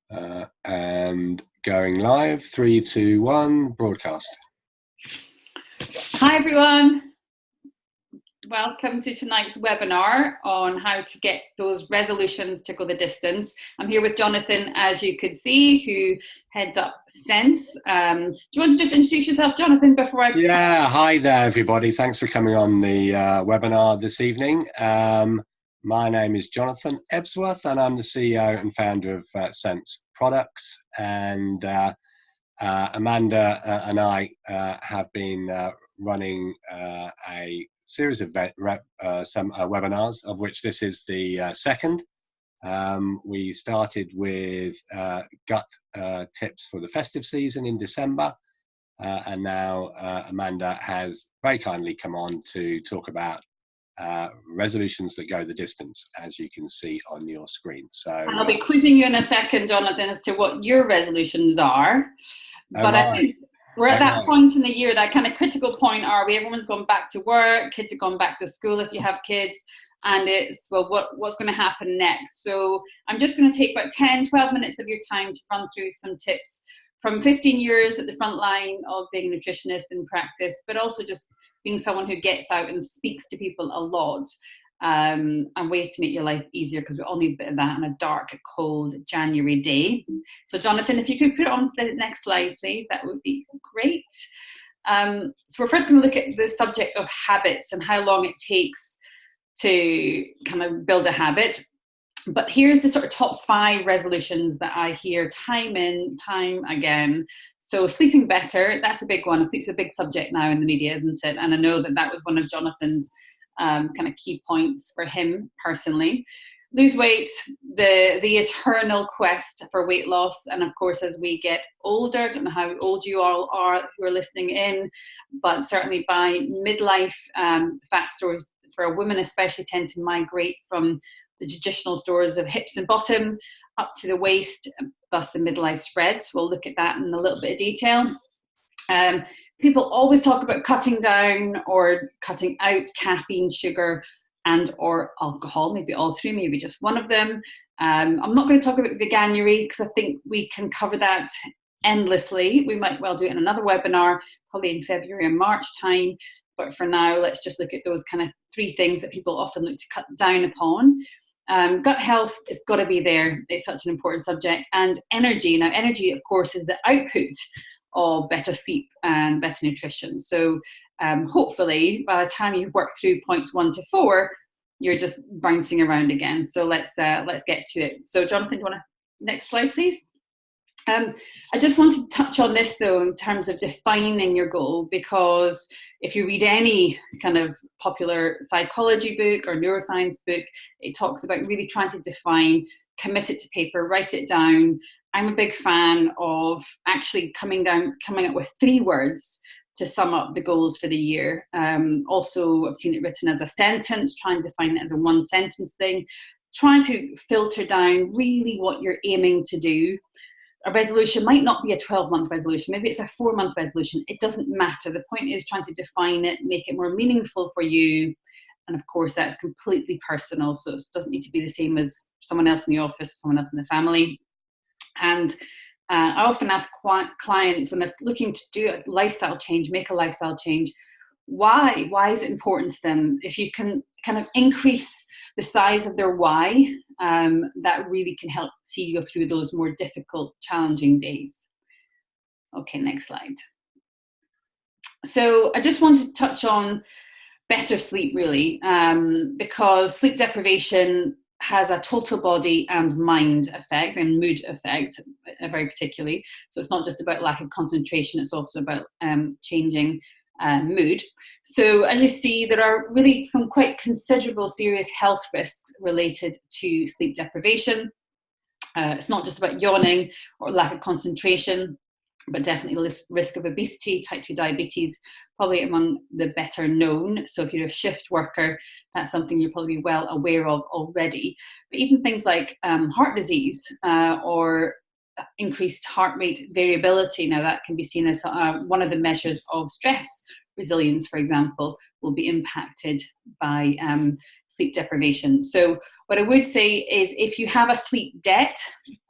And going live, 3, 2, 1, broadcast. Hi everyone, welcome to tonight's webinar on how to get those resolutions to go the distance. I'm here with Jonathan, as you could see, who heads up Sense. Do you want to just introduce yourself, Jonathan, before I... Yeah, hi there everybody. Thanks for coming on the webinar this evening. My name is Jonathan Ebsworth and I'm the CEO and founder of Sense Products. And Amanda and I have been running a series of webinars, of which this is the second. We started with gut tips for the festive season in December, and now Amanda has very kindly come on to talk about resolutions that go the distance, as you can see on your screen. So I'll be quizzing you in a second, Jonathan, as to what your resolutions are. But I think we're at that point in the year, that kind of critical point, are we? Everyone's gone back to work, kids have gone back to school if you have kids, and it's, well, what's going to happen next? So I'm just going to take about 10, 12 minutes of your time to run through some tips from 15 years at the front line of being a nutritionist in practice, but also just being someone who gets out and speaks to people a lot, and ways to make your life easier, because we all need a bit of that on a dark, cold January day. So Jonathan, if you could put it on the next slide, please, that would be great. So we're first going to look at the subject of habits and how long it takes to kind of build a habit. But here's the sort of top 5 resolutions that I hear time in, time again. So sleeping better, that's a big one. Sleep's a big subject now in the media, isn't it? And I know that that was one of Jonathan's kind of key points for him personally. Lose weight, the eternal quest for weight loss. And of course, as we get older, I don't know how old you all are who are listening in, but certainly by midlife, fat stores for a woman especially tend to migrate from the traditional stores of hips and bottom up to the waist, thus the midlife spreads. We'll look at that in a little bit of detail. People always talk about cutting down or cutting out caffeine, sugar, and or alcohol, maybe all 3, maybe just one of them. I'm not going to talk about veganuary because I think we can cover that endlessly. We might well do it in another webinar, probably in February and March time. But for now, let's just look at those kind of 3 things that people often look to cut down upon. Gut health has got to be there. It's such an important subject. And energy. Now, energy, of course, is the output of better sleep and better nutrition. So hopefully, by the time you work through points 1 to 4, you're just bouncing around again. So let's get to it. So Jonathan, do you want to, next slide, please? I just want to touch on this though in terms of defining your goal, because if you read any kind of popular psychology book or neuroscience book, it talks about really trying to define, commit it to paper, write it down. I'm a big fan of actually coming up with 3 words to sum up the goals for the year. Also, I've seen it written as a sentence, try and define it as a 1-sentence thing, trying to filter down really what you're aiming to do. A resolution might not be a 12-month resolution, maybe it's a 4-month resolution. It doesn't matter. The point is trying to define it, make it more meaningful for you. And of course, that's completely personal. So it doesn't need to be the same as someone else in the office, someone else in the family. And I often ask clients when they're looking to do a lifestyle change, make a lifestyle change, why? Why is it important to them? If you can kind of increase the size of their why, that really can help see you through those more difficult, challenging days. Okay, next slide. So I just wanted to touch on better sleep really, because sleep deprivation has a total body and mind effect and mood effect, very particularly. So it's not just about lack of concentration, it's also about changing mood. So as you see, there are really some quite considerable serious health risks related to sleep deprivation. It's not just about yawning or lack of concentration, but definitely risk of obesity, type 2 diabetes, probably among the better known. So if you're a shift worker, that's something you're probably well aware of already. But even things like heart disease or increased heart rate variability, now that can be seen as one of the measures of stress resilience, for example, will be impacted by sleep deprivation. So what I would say is, if you have a sleep debt,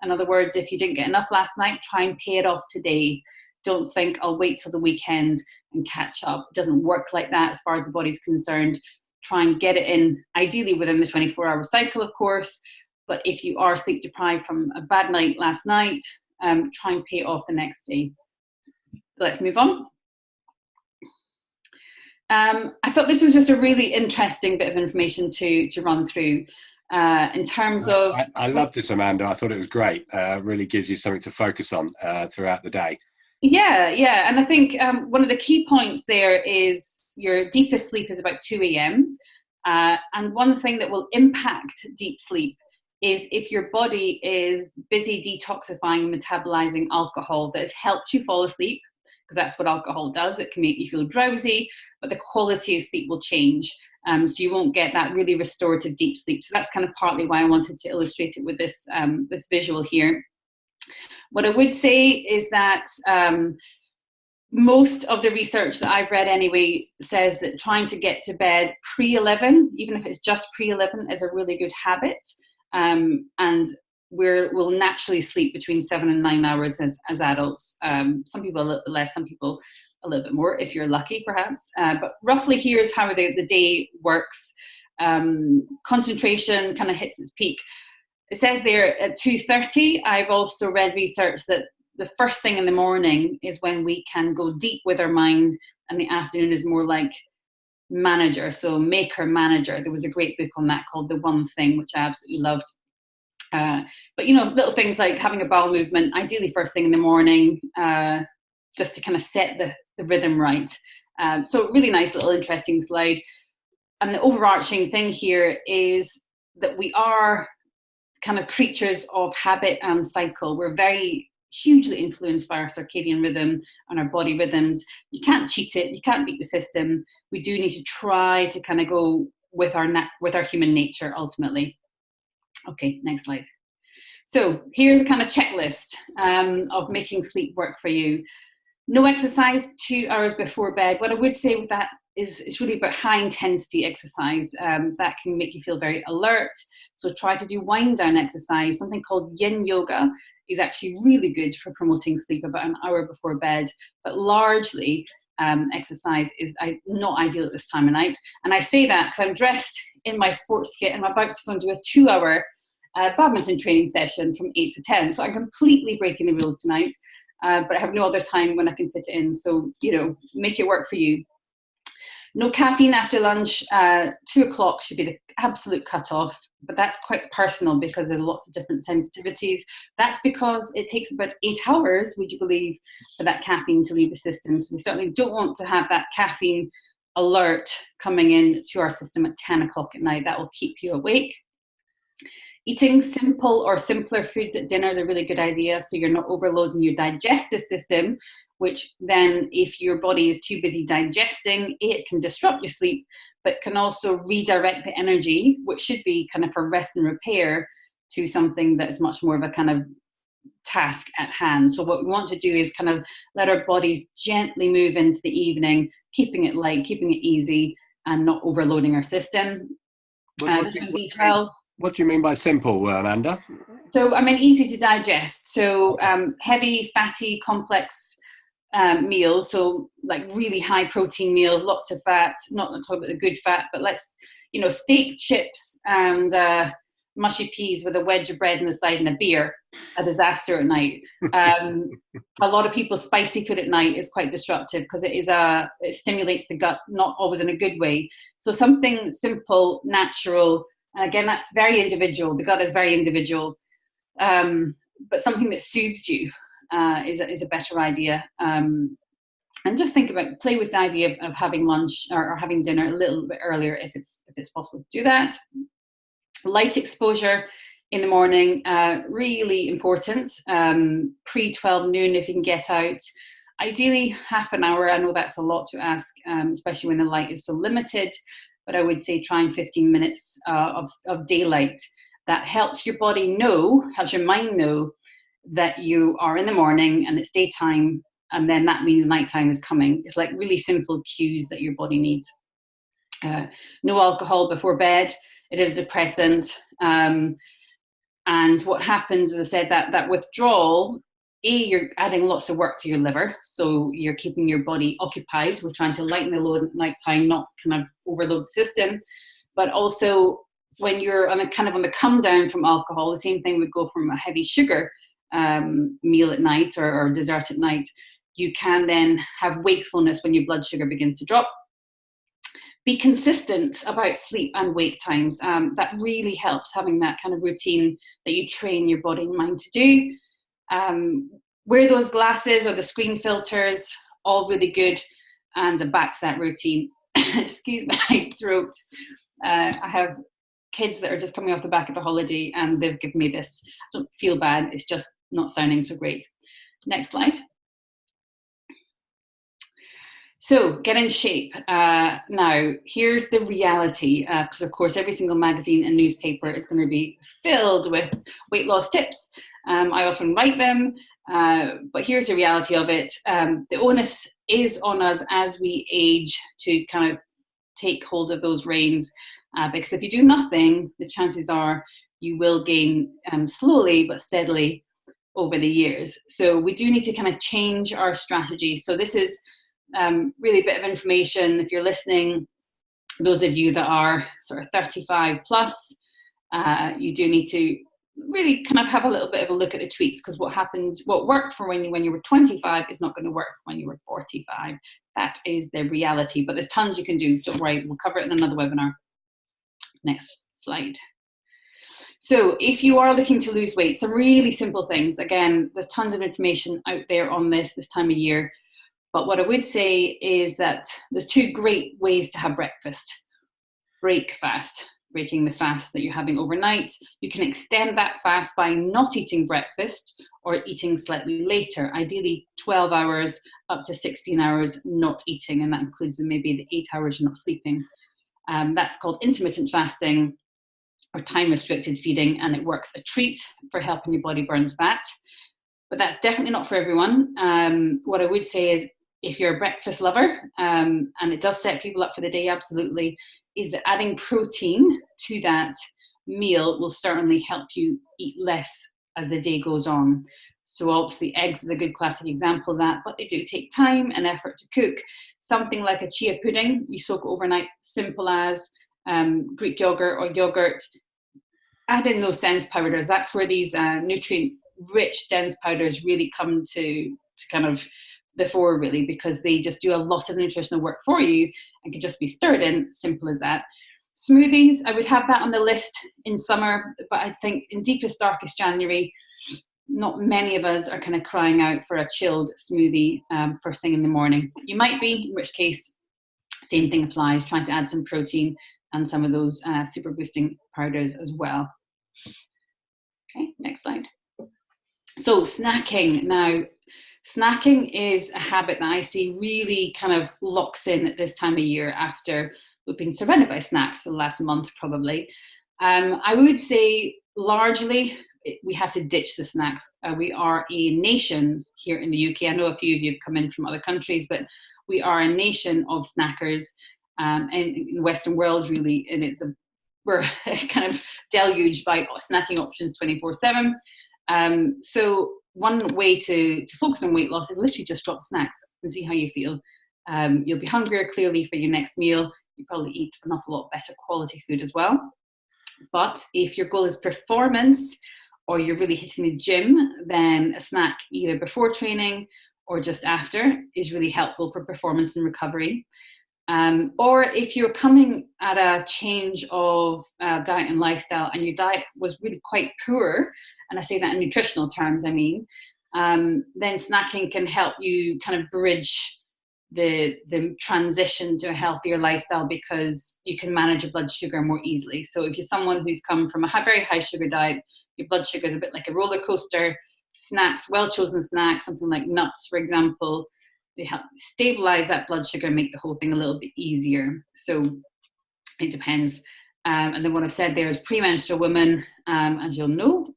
in other words, if you didn't get enough last night, try and pay it off today. Don't think I'll wait till the weekend and catch up. It doesn't work like that as far as the body's concerned. Try and get it in, ideally within the 24-hour cycle, of course. But if you are sleep deprived from a bad night last night, try and pay it off the next day. Let's move on. I thought this was just a really interesting bit of information to run through in terms of... I love this, Amanda. I thought it was great. Really gives you something to focus on throughout the day. Yeah. And I think one of the key points there is your deepest sleep is about 2 a.m. And one thing that will impact deep sleep is if your body is busy detoxifying and metabolizing alcohol that has helped you fall asleep, because that's what alcohol does. It can make you feel drowsy, but the quality of sleep will change. So you won't get that really restorative deep sleep. So that's kind of partly why I wanted to illustrate it with this, this visual here. What I would say is that most of the research that I've read anyway says that trying to get to bed pre-11, even if it's just pre-11, is a really good habit. And we'll naturally sleep between 7 and 9 hours as adults. Some people a little bit less, some people a little bit more, if you're lucky, perhaps. But roughly, here's how the day works. Concentration kind of hits its peak. It says there at 2:30. I've also read research that the first thing in the morning is when we can go deep with our mind, and the afternoon is more like manager, so maker manager. There was a great book on that called The One Thing, which I absolutely loved. But little things like having a bowel movement, ideally first thing in the morning, just to kind of set the rhythm right. So really nice little interesting slide. And the overarching thing here is that we are kind of creatures of habit and cycle. We're very hugely influenced by our circadian rhythm and our body rhythms. You can't cheat it. You can't beat the system. We do need to try to kind of go with our human nature ultimately. Okay, next slide. So here's a kind of checklist of making sleep work for you. No exercise 2 hours before bed. What I would say with that is it's really about high intensity exercise that can make you feel very alert. So try to do wind down exercise. Something called yin yoga is actually really good for promoting sleep about an hour before bed, but largely exercise is not ideal at this time of night. And I say that because I'm dressed in my sports kit and I'm about to go and do a 2-hour badminton training session from 8 to 10. So I'm completely breaking the rules tonight, but I have no other time when I can fit it in. So, make it work for you. No caffeine after lunch. 2 o'clock should be the absolute cutoff, but that's quite personal because there's lots of different sensitivities. That's because it takes about 8 hours, would you believe, for that caffeine to leave the system. So we certainly don't want to have that caffeine alert coming in to our system at 10 o'clock at night. That will keep you awake. Eating simple or simpler foods at dinner is a really good idea, so you're not overloading your digestive system, which then, if your body is too busy digesting, it can disrupt your sleep, but can also redirect the energy, which should be kind of for rest and repair, to something that is much more of a kind of task at hand. So what we want to do is kind of let our bodies gently move into the evening, keeping it light, keeping it easy, and not overloading our system. Vitamin B12. What do you mean by simple, Amanda? So, easy to digest. So, heavy, fatty, complex meals. So, like really high protein meals, lots of fat. Not talking about the good fat, but steak, chips, and mushy peas with a wedge of bread on the side and a beer. A disaster at night. A lot of people, spicy food at night is quite disruptive because it stimulates the gut, not always in a good way. So, something simple, natural. And again, that's very individual. The gut is very individual, but something that soothes you is a better idea. And just play with the idea of having lunch or having dinner a little bit earlier if it's possible to do that. Light exposure in the morning, really important. Pre-12 noon if you can get out. Ideally, half an hour. I know that's a lot to ask, especially when the light is so limited. But I would say trying 15 minutes of daylight. That helps your body helps your mind know that you are in the morning and it's daytime, and then that means nighttime is coming. It's like really simple cues that your body needs. No alcohol before bed. It is a depressant. And what happens, as I said, that withdrawal, you're adding lots of work to your liver. So you're keeping your body occupied with trying to lighten the load at night time, not kind of overload the system. But also when you're on the come down from alcohol, the same thing would go from a heavy sugar meal at night or dessert at night. You can then have wakefulness when your blood sugar begins to drop. Be consistent about sleep and wake times. That really helps, having that kind of routine that you train your body and mind to do. Wear those glasses or the screen filters, all really good. And back to that routine. Excuse my throat. I have kids that are just coming off the back of a holiday and they've given me this. I don't feel bad, it's just not sounding so great. Next slide. So get in shape. Now, here's the reality, because of course every single magazine and newspaper is going to be filled with weight loss tips. I often write them, but here's the reality of it. The onus is on us as we age to kind of take hold of those reins, because if you do nothing, the chances are you will gain slowly but steadily over the years. So we do need to kind of change our strategy. So this is really a bit of information if you're listening. Those of you that are sort of 35 plus, you do need to really kind of have a little bit of a look at the tweaks, because what worked for when you were 25 is not going to work when you were 45. That is the reality, but there's tons you can do. Don't worry, we'll cover it in another webinar. Next slide. So if you are looking to lose weight, some really simple things. Again, there's tons of information out there on this time of year. But what I would say is that there's two great ways to have breakfast. Break fast, breaking the fast that you're having overnight. You can extend that fast by not eating breakfast or eating slightly later, ideally 12 hours up to 16 hours not eating, and that includes maybe the 8 hours you're not sleeping. That's called intermittent fasting or time-restricted feeding, and it works a treat for helping your body burn fat. But that's definitely not for everyone. What I would say is, if you're a breakfast lover, and it does set people up for the day, absolutely, is that adding protein to that meal will certainly help you eat less as the day goes on. So obviously eggs is a good classic example of that, but they do take time and effort to cook. Something like a chia pudding, you soak it overnight, simple as Greek yogurt or yogurt. Add in those dense powders. That's where these nutrient-rich dense powders really come to kind of the fore, really, because they just do a lot of nutritional work for you and can just be stirred in, simple as that. Smoothies, I would have that on the list in summer, but I think in deepest, darkest January, not many of us are kind of crying out for a chilled smoothie first thing in the morning. You might be, in which case, same thing applies, trying to add some protein and some of those super boosting powders as well. Okay, next slide. So snacking. Now, snacking is a habit that I see really kind of locks in at this time of year after we've been surrounded by snacks for the last month, probably. I would say largely we have to ditch the snacks. We are a nation here in the UK. I know a few of you have come in from other countries, but we are a nation of snackers, and in the Western world, really, and we're kind of deluged by snacking options 24/7. So one way to focus on weight loss is literally just drop snacks and see how you feel. You'll be hungrier clearly for your next meal. You probably eat an awful lot better quality food as well. But if your goal is performance or you're really hitting the gym, then a snack either before training or just after is really helpful for performance and recovery. Or if you're coming at a change of diet and lifestyle and your diet was really quite poor, and I say that in nutritional terms, I mean, then snacking can help you kind of bridge the transition to a healthier lifestyle, because you can manage your blood sugar more easily. So if you're someone who's come from a very high sugar diet, your blood sugar is a bit like a roller coaster. Snacks, well-chosen snacks, something like nuts, for example, they help stabilize that blood sugar and make the whole thing a little bit easier. So it depends. And then what I've said there is premenstrual women, as you'll know,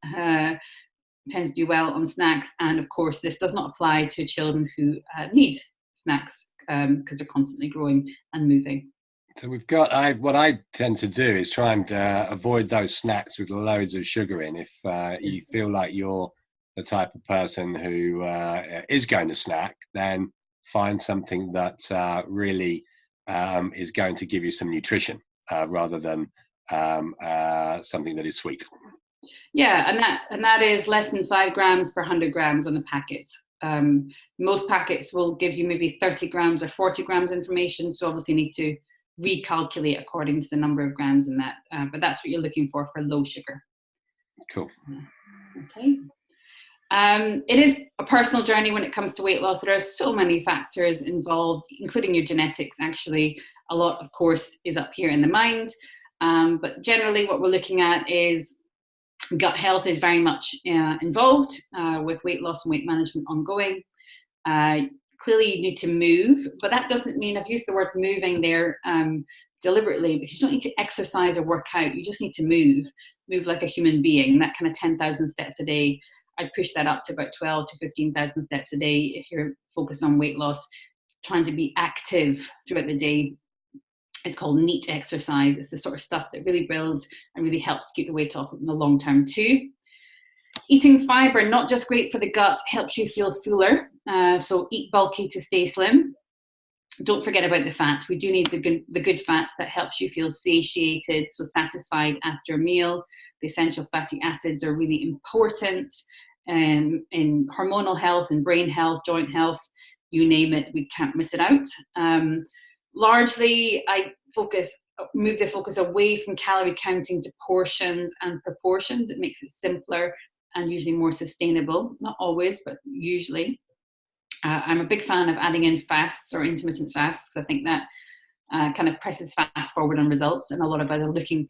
tend to do well on snacks. And of course, this does not apply to children who need snacks because they're constantly growing and moving. So we've got, what I tend to do is try and avoid those snacks with loads of sugar in. If you feel like you're the type of person who is going to snack, then find something that really is going to give you some nutrition rather than something that is sweet. Yeah, and that is less than 5 grams per 100 grams on the packet. Most packets will give you maybe 30 grams or 40 grams information, so obviously you need to recalculate according to the number of grams in that, but that's what you're looking for low sugar. Cool. Okay. It is a personal journey when it comes to weight loss. There are so many factors involved, including your genetics. Actually, a lot, of course, is up here in the mind, but generally what we're looking at is gut health is very much involved with weight loss and weight management ongoing. Clearly you need to move, but that doesn't mean, I've used the word moving there deliberately, because you don't need to exercise or work out. You just need to move like a human being. That kind of 10,000 steps a day, I'd push that up to about 12 to 15,000 steps a day if you're focused on weight loss. Trying to be active throughout the day. It's called NEAT exercise. It's the sort of stuff that really builds and really helps keep the weight off in the long term too. Eating fiber, not just great for the gut, helps you feel fuller. So eat bulky to stay slim. Don't forget about the fat. We do need the good fats that helps you feel satiated, so satisfied after a meal. The essential fatty acids are really important in hormonal health and brain health, joint health, you name it, we can't miss it out. Largely, I move the focus away from calorie counting to portions and proportions. It makes it simpler and usually more sustainable. Not always, but usually. I'm a big fan of adding in fasts or intermittent fasts, because I think that kind of presses fast forward on results, and a lot of us are looking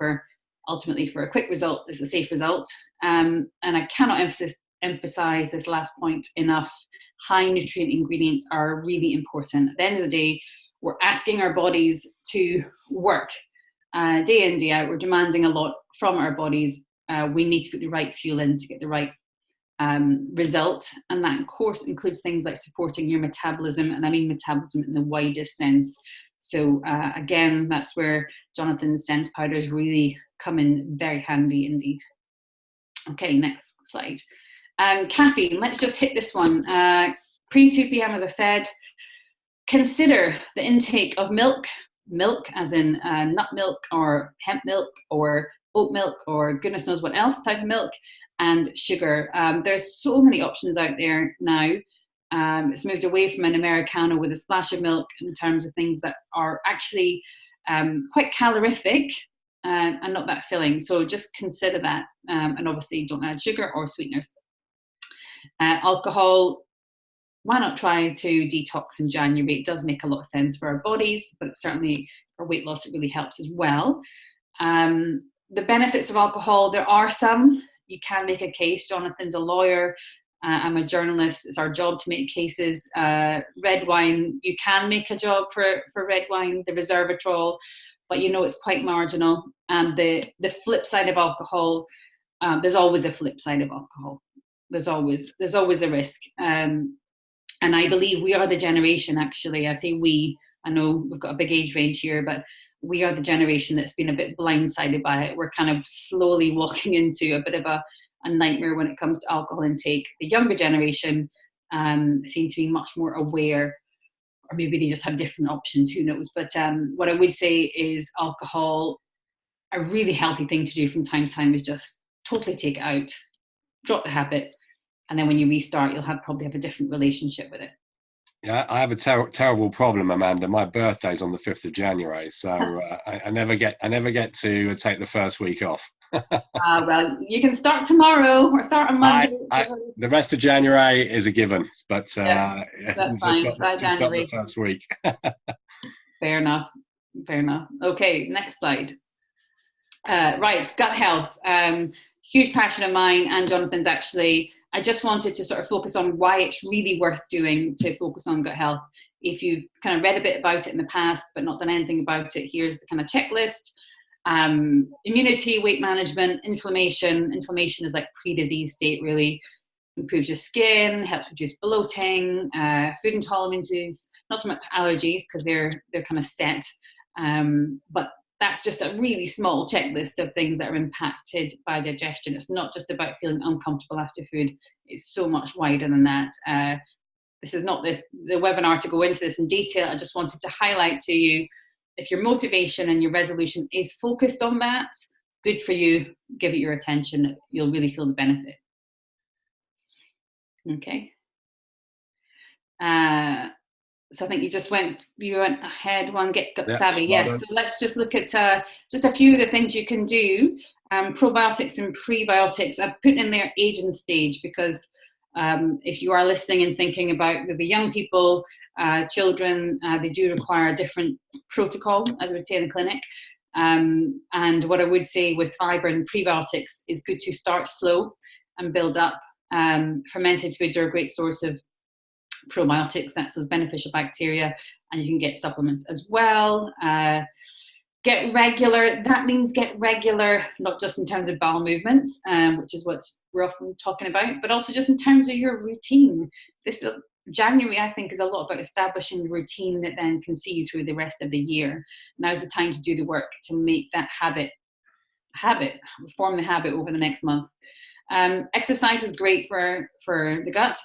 ultimately for a quick result. It's a safe result. And I cannot emphasize this last point enough. High nutrient ingredients are really important. At the end of the day, we're asking our bodies to work day in, day out. We're demanding a lot from our bodies. We need to put the right fuel in to get the right result, and that of course includes things like supporting your metabolism, and I mean metabolism in the widest sense. So again, that's where Jonathan's sense powders really come in very handy indeed. Okay, next slide. Caffeine, let's just hit this one. Pre 2 p.m, as I said, consider the intake of milk as in nut milk or hemp milk or oat milk or goodness knows what else type of milk, and sugar. There's so many options out there now. It's moved away from an Americano with a splash of milk in terms of things that are actually quite calorific and not that filling. So just consider that, and obviously don't add sugar or sweeteners. Alcohol, why not try to detox in January? It does make a lot of sense for our bodies, but certainly for weight loss, it really helps as well. The benefits of alcohol, there are some. You can make a case. Jonathan's a lawyer. I'm a journalist. It's our job to make cases. Red wine, you can make a job for red wine, the resveratrol, but you know it's quite marginal. And the flip side of alcohol, there's always a flip side of alcohol. There's always a risk. And I believe we are the generation, actually, I say we, I know we've got a big age range here, but we are the generation that's been a bit blindsided by it. We're kind of slowly walking into a bit of a nightmare when it comes to alcohol intake. The younger generation seem to be much more aware, or maybe they just have different options, who knows. But what I would say is alcohol, a really healthy thing to do from time to time is just totally take it out, drop the habit, and then when you restart, you'll probably have a different relationship with it. Yeah, I have a terrible problem, Amanda. My birthday's on the 5th of January, so I never get to take the first week off. Well, you can start tomorrow or start on Monday. The rest of January is a given, but yeah, that's just got the first week. Fair enough. Okay, next slide. Right, gut health. Huge passion of mine and Jonathan's, actually. I just wanted to sort of focus on why it's really worth doing to focus on gut health. If you've kind of read a bit about it in the past but not done anything about it, here's the kind of checklist. Immunity, weight management, inflammation. Inflammation is like pre-disease state, really. Improves your skin, helps reduce bloating, food intolerances, not so much allergies because they're kind of set. But that's just a really small checklist of things that are impacted by digestion. It's not just about feeling uncomfortable after food. It's so much wider than that. This is not the webinar to go into this in detail. I just wanted to highlight to you, if your motivation and your resolution is focused on that, good for you. Give it your attention. You'll really feel the benefit. Okay. So I think you went ahead one, get gut savvy. Yes, so let's just look at just a few of the things you can do. Probiotics and prebiotics, I've put in there age and stage, because if you are listening and thinking about maybe young people, children, they do require a different protocol, as I would say in the clinic. And what I would say with fibre and prebiotics is good to start slow and build up. Fermented foods are a great source of probiotics, that's those beneficial bacteria, and you can get supplements as well. Get regular, that means get regular, not just in terms of bowel movements, which is what we're often talking about, but also just in terms of your routine. This January, I think, is a lot about establishing the routine that then can see you through the rest of the year. Now's the time to do the work to make that form the habit over the next month. Exercise is great for the gut.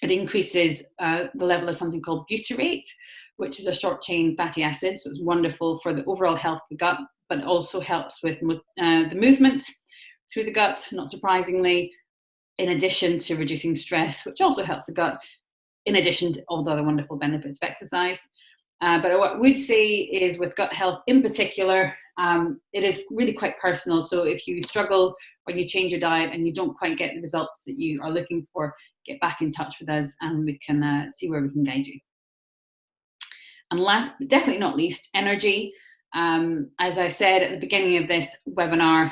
It increases the level of something called butyrate, which is a short chain fatty acid. So it's wonderful for the overall health of the gut, but also helps with the movement through the gut, not surprisingly, in addition to reducing stress, which also helps the gut, in addition to all the other wonderful benefits of exercise. But what I would say is with gut health in particular, it is really quite personal. So if you struggle when you change your diet and you don't quite get the results that you are looking for, get back in touch with us and we can see where we can guide you. And last, but definitely not least, energy. As I said at the beginning of this webinar,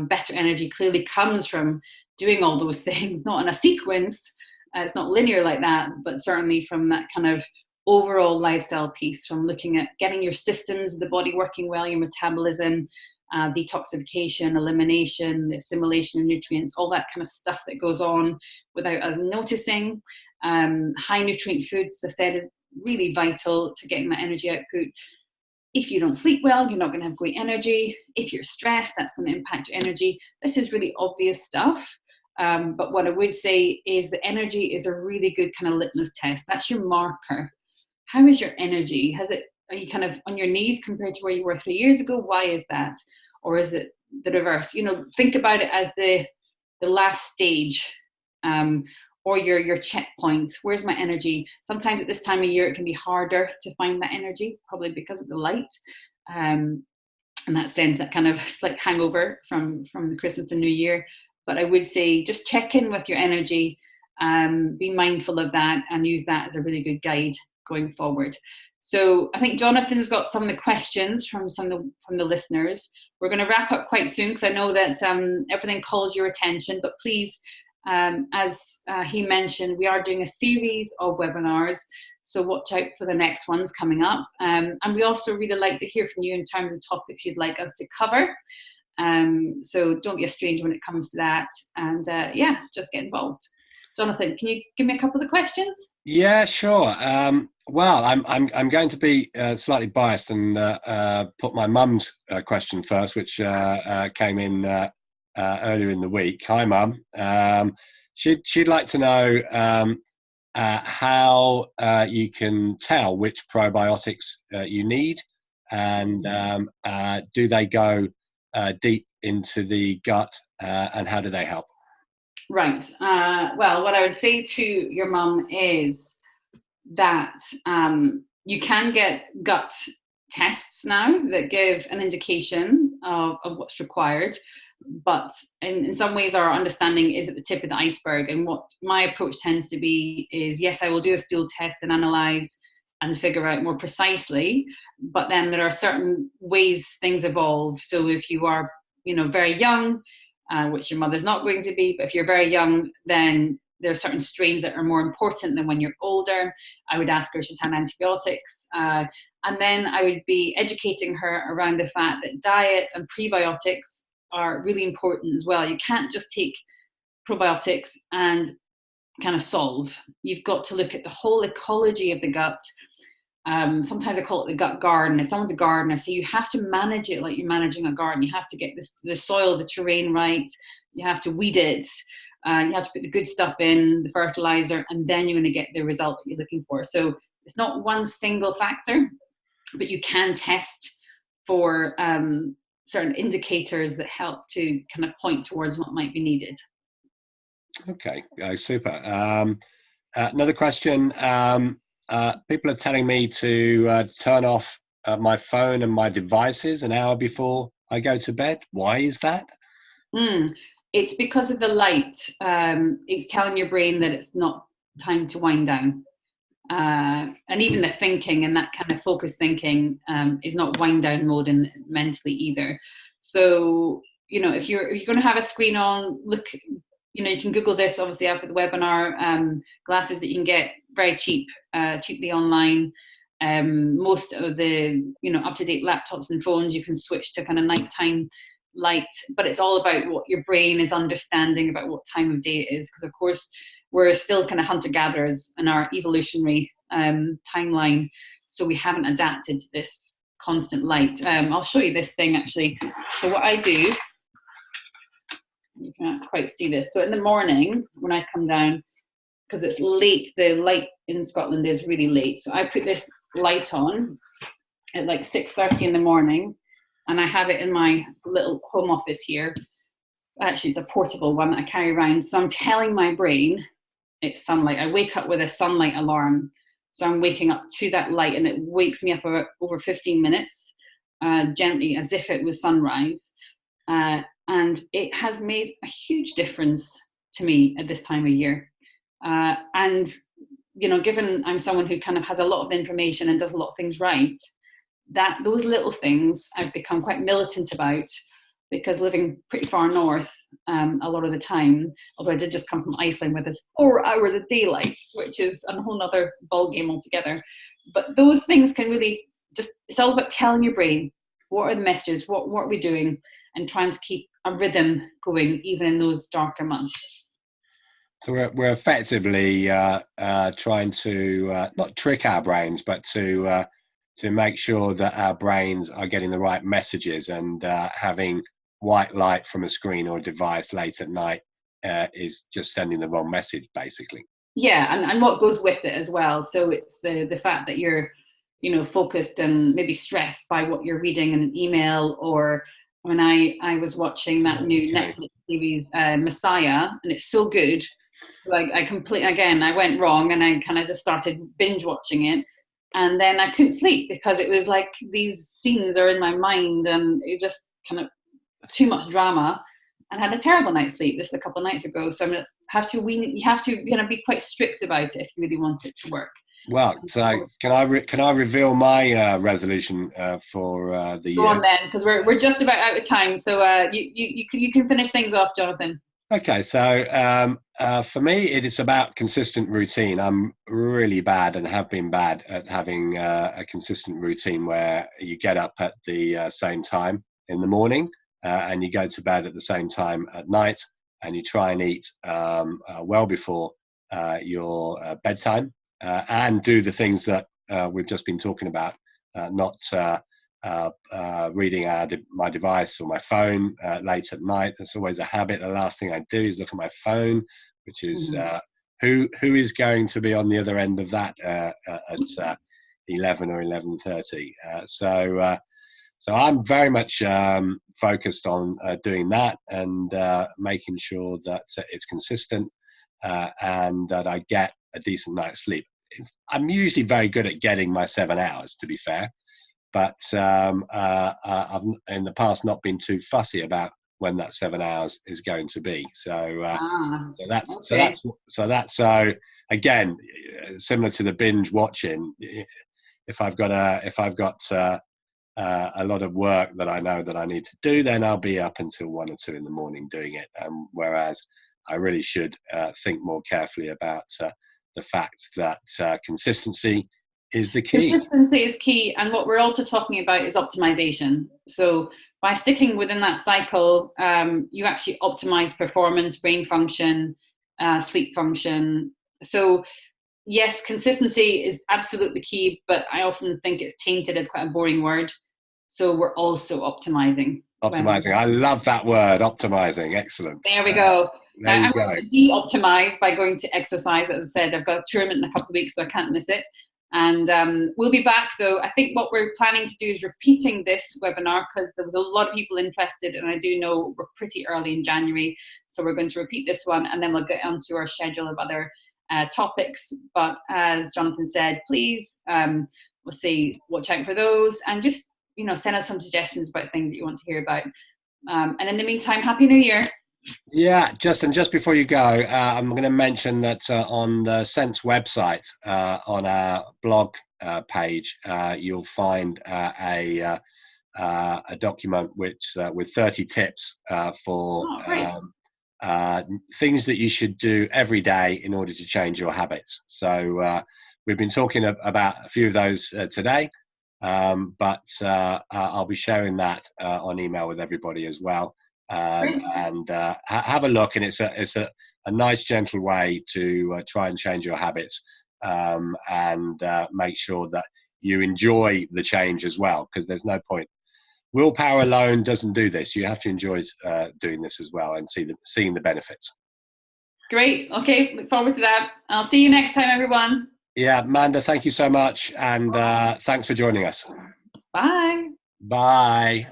better energy clearly comes from doing all those things, not in a sequence. It's not linear like that, but certainly from that kind of overall lifestyle piece, from looking at getting your systems of the body working well, your metabolism, detoxification, elimination, the assimilation of nutrients, all that kind of stuff that goes on without us noticing. High nutrient foods, as I said, is really vital to getting that energy output. If you don't sleep well, you're not going to have great energy. If you're stressed, that's going to impact your energy. This is really obvious stuff. But what I would say is that energy is a really good kind of litmus test. That's your marker. How is your energy? Are you kind of on your knees compared to where you were 3 years ago? Why is that? Or is it the reverse? Think about it as the last stage, or your checkpoint. Where's my energy? Sometimes at this time of year, it can be harder to find that energy, probably because of the light. And that sends that kind of slight hangover from the Christmas and New Year. But I would say just check in with your energy, be mindful of that, and use that as a really good guide going forward. So I think Jonathan's got some of the questions from the listeners. We're going to wrap up quite soon because I know that everything calls your attention, but please, as he mentioned, we are doing a series of webinars, so watch out for the next ones coming up. And we also really like to hear from you in terms of topics you'd like us to cover. So don't be a stranger when it comes to that, and just get involved. Jonathan, can you give me a couple of the questions? Yeah, sure. Well, I'm going to be slightly biased and put my mum's question first, which came in earlier in the week. Hi, Mum. She'd like to know how you can tell which probiotics you need, and do they go deep into the gut, and how do they help? Right. Well, what I would say to your mum is that you can get gut tests now that give an indication of what's required, but in some ways our understanding is at the tip of the iceberg. And what my approach tends to be is, yes, I will do a stool test and analyze and figure out more precisely, but then there are certain ways things evolve. So if you are very young, which your mother's not going to be, but if you're very young, then there are certain strains that are more important than when you're older. I would ask her if she's had antibiotics. And then I would be educating her around the fact that diet and prebiotics are really important as well. You can't just take probiotics and kind of solve. You've got to look at the whole ecology of the gut, Sometimes I call it the gut garden. If someone's a gardener, so you have to manage it like you're managing a garden. You have to get the soil, the terrain right. You have to weed it. You have to put the good stuff in, the fertilizer, and then you're going to get the result that you're looking for. So it's not one single factor, but you can test for certain indicators that help to kind of point towards what might be needed. Okay, super. Another question. People are telling me to turn off my phone and my devices an hour before I go to bed. Why is that? It's because of the light. It's telling your brain that it's not time to wind down. And even the thinking and that kind of focused thinking is not wind down mode and mentally either. So, if you're going to have a screen on, look, you can Google this obviously after the webinar, glasses that you can get very cheaply online. Most of the, up-to-date laptops and phones, you can switch to kind of nighttime light, but it's all about what your brain is understanding about what time of day it is. Because of course, we're still kind of hunter-gatherers in our evolutionary timeline. So we haven't adapted to this constant light. I'll show you this thing actually. So what I do, you can't quite see this. So in the morning when I come down, because it's late, the light in Scotland is really late. So I put this light on at like 6:30 in the morning, and I have it in my little home office here. Actually, it's a portable one that I carry around. So I'm telling my brain it's sunlight. I wake up with a sunlight alarm. So I'm waking up to that light, and it wakes me up over 15 minutes, gently, as if it was sunrise. And it has made a huge difference to me at this time of year. And, given I'm someone who kind of has a lot of information and does a lot of things right, that those little things I've become quite militant about, because living pretty far north a lot of the time, although I did just come from Iceland with this 4 hours of daylight, which is a whole nother ballgame altogether. But those things can really it's all about telling your brain, what are the messages, what are we doing, and trying to keep a rhythm going even in those darker months. So we're effectively trying to not trick our brains, but to make sure that our brains are getting the right messages, and having white light from a screen or a device late at night is just sending the wrong message, basically. Yeah, and what goes with it as well. So it's the fact that you're, focused and maybe stressed by what you're reading in an email, or when I was watching that new Netflix series, Messiah, and it's so good. So I went wrong, and I kind of just started binge watching it. And then I couldn't sleep because it was like these scenes are in my mind, and it just kind of too much drama, and had a terrible night's sleep a couple of nights ago. So you have to be quite strict about it if you really want it to work. Well, so can I reveal my resolution for the year? Go on then, because we're just about out of time. So you can finish things off, Jonathan. Okay, so for me, it is about consistent routine. I'm really bad, and have been bad, at having a consistent routine where you get up at the same time in the morning, and you go to bed at the same time at night, and you try and eat well before your bedtime, and do the things that we've just been talking about, not reading my device or my phone late at night. That's always a habit. The last thing I do is look at my phone, which is who is going to be on the other end of that at 11 or 11:30. So I'm very much focused on doing that, and making sure that it's consistent, and that I get a decent night's sleep. I'm usually very good at getting my 7 hours, to be fair, but I've in the past not been too fussy about when that 7 hours is going to be. So that's again, similar to the binge watching. If I've got a lot of work that I know that I need to do, then I'll be up until 1 or 2 in the morning doing it. Whereas I really should think more carefully about the fact that consistency is the key. Consistency is key, and what we're also talking about is optimization. So by sticking within that cycle, you actually optimize performance, brain function, sleep function. So yes, consistency is absolutely key, but I often think it's tainted as quite a boring word. So we're also optimizing. Optimizing. I love that word, optimizing. Excellent. There we go. There Now you I'm go. going to de-optimize by going to exercise. As I said, I've got a tournament in a couple of weeks, so I can't miss it. And we'll be back, though. I think what we're planning to do is repeating this webinar because there was a lot of people interested, and I do know we're pretty early in January, so we're going to repeat this one, and then we'll get onto our schedule of other topics. But as Jonathan said, please, we'll say, watch out for those, and just send us some suggestions about things that you want to hear about. And in the meantime, Happy New Year. Yeah, Justin, just before you go, I'm going to mention that on the Sense website, on our blog page, you'll find a document which with 30 tips for things that you should do every day in order to change your habits. So we've been talking about a few of those today, but I'll be sharing that on email with everybody as well. And have a look, and it's a nice, gentle way to try and change your habits, and make sure that you enjoy the change as well, because there's no point. Willpower alone doesn't do this. You have to enjoy doing this as well and seeing the benefits. Great. Okay, look forward to that. I'll see you next time, everyone. Yeah, Amanda, thank you so much, and thanks for joining us. Bye. Bye.